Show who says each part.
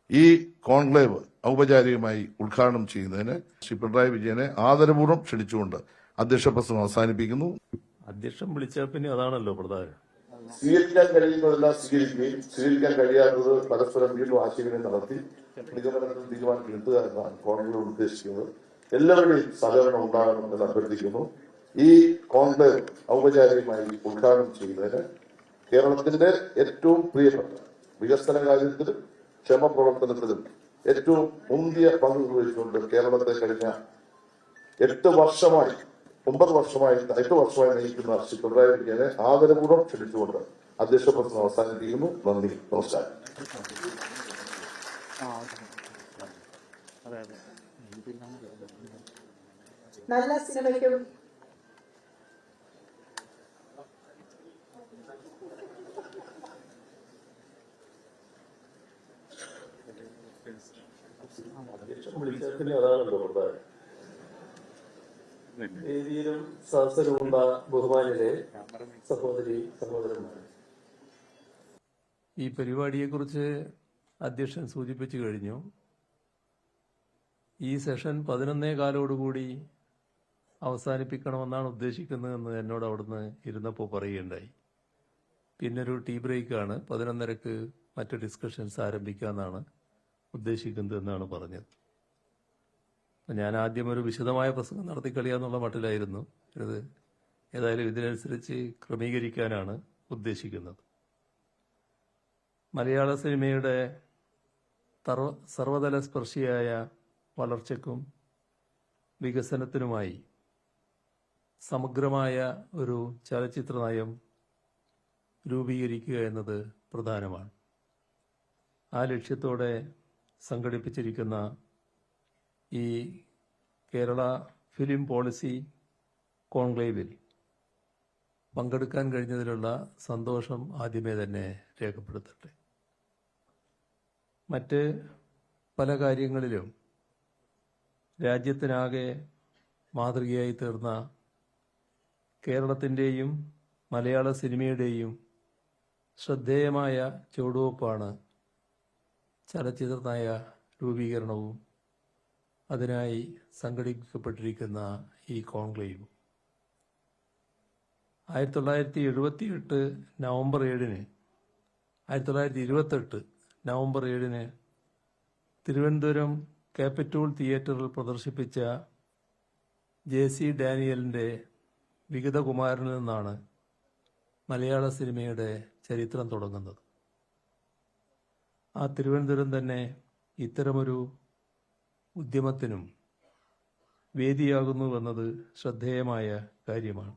Speaker 1: ഈ കോൺക്ലേവ് ഔപചാരികമായി ഉദ്ഘാടനം ചെയ്യുന്നതിന് ശ്രീ പിണറായി വിജയനെ ആദരപൂർവ്വം ക്ഷണിച്ചുകൊണ്ട് അധ്യക്ഷ പ്രസംഗം അവസാനിപ്പിക്കുന്നു.
Speaker 2: അധ്യക്ഷൻ വിളിച്ചാൽ പിന്നെ അതാണല്ലോ പ്രധാനം.
Speaker 1: സ്വീകരിക്കാൻ കഴിയുന്നതെല്ലാം സ്വീകരിക്കുകയും സ്വീകരിക്കാൻ കഴിയാത്തത് പരസ്പരം വീണ്ടും ആശയവിനിമയം നടത്തി നിഗമനത്തിൽ തീരുമാനം എടുത്തുക എന്നാണ് കോൺക്ലേവ് ഉദ്ദേശിക്കുന്നത്. എല്ലാവരുടെയും സഹകരണം ഉണ്ടാകണമെന്ന് അഭ്യർത്ഥിക്കുന്നു. ഈ കോൺക്ലേവ് ഔപചാരികമായി ഉദ്ഘാടനം ചെയ്യുന്നതിന് കേരളത്തിന്റെ ഏറ്റവും പ്രിയപ്പെട്ട വികസന കാര്യത്തിലും ക്ഷേമപ്രവർത്തനത്തിലും ഏറ്റവും മുന്തിയ പങ്ക് നിർവഹിച്ചുകൊണ്ട് കേരളത്തെ കഴിഞ്ഞ 8 വർഷമായി നയിക്കുന്ന ശ്രീ പിണറായി വിജയനെ ആദരപൂർവ്വം ക്ഷണിച്ചുകൊണ്ട് അധ്യക്ഷ പ്രസംഗം അവസാനിപ്പിക്കുന്നു. നന്ദി, നമസ്കാരം.
Speaker 3: നല്ല സിനിമയ്ക്കും
Speaker 2: അധ്യക്ഷൻ വിളിച്ചാൽ പിന്നെ അതാണല്ലോ പ്രധാനം. വേദിയിലും സദസ്സിലുമുള്ള ബഹുമാനിലെ സഹോദരി സഹോദരന്മാരെ, ഈ പരിപാടിയെക്കുറിച്ച് അധ്യക്ഷൻ സൂചിപ്പിച്ചു കഴിഞ്ഞു. ഈ സെഷൻ 11:15 അവസാനിപ്പിക്കണമെന്നാണ് ഉദ്ദേശിക്കുന്നതെന്ന് എന്നോട് അവിടുന്ന് ഇരുന്നപ്പോൾ പറയുകയുണ്ടായി. പിന്നൊരു ടീ ബ്രേക്കാണ്, 11:30 മറ്റ് ഡിസ്കഷൻസ് ആരംഭിക്കാമെന്നാണ് ഉദ്ദേശിക്കുന്നതെന്നാണ് പറഞ്ഞത്. ഞാൻ ആദ്യം ഒരു വിശദമായ പ്രസംഗം നടത്തിക്കളിയാന്നുള്ള മട്ടിലായിരുന്നു ഇത്. ഏതായാലും ഇതിനനുസരിച്ച് ക്രമീകരിക്കാനാണ് ഉദ്ദേശിക്കുന്നത്. മലയാള സിനിമയുടെ സർവതല സ്പർശിയായ വളർച്ചയ്ക്കും വികസനത്തിനുമായി സമഗ്രമായ ഒരു ചലച്ചിത്ര നയം രൂപീകരിക്കുക എന്നത് പ്രധാനമാണ്. ആ ലക്ഷ്യത്തോടെ സംഘടിപ്പിച്ചിരിക്കുന്ന ഈ കേരള ഫിലിം പോളിസി കോൺക്ലേവിൽ പങ്കെടുക്കാൻ കഴിഞ്ഞതിലുള്ള സന്തോഷം ആദ്യമേ തന്നെ രേഖപ്പെടുത്തട്ടെ. മറ്റ് പല കാര്യങ്ങളിലും രാജ്യത്തിനാകെ മാതൃകയായി തീർന്ന കേരളത്തിൻ്റെയും മലയാള സിനിമയുടെയും ശ്രദ്ധേയമായ ചുവടുവെപ്പാണ് ചലച്ചിത്ര നയ രൂപീകരണവും അതിനായി സംഘടിപ്പിക്കപ്പെട്ടിരിക്കുന്ന ഈ കോൺക്ലേവ്. 1978 നവംബർ 7 തിരുവനന്തപുരം ക്യാപിറ്റോൾ തിയേറ്ററിൽ പ്രദർശിപ്പിച്ച JC ഡാനിയലിൻ്റെ വിഗതകുമാരനിൽ നിന്നാണ് മലയാള സിനിമയുടെ ചരിത്രം തുടങ്ങുന്നത്. ആ തിരുവനന്തപുരം തന്നെ ഇത്തരമൊരു ഉദ്യമത്തിനും വേദിയാകുന്നുവെന്നത് ശ്രദ്ധേയമായ കാര്യമാണ്.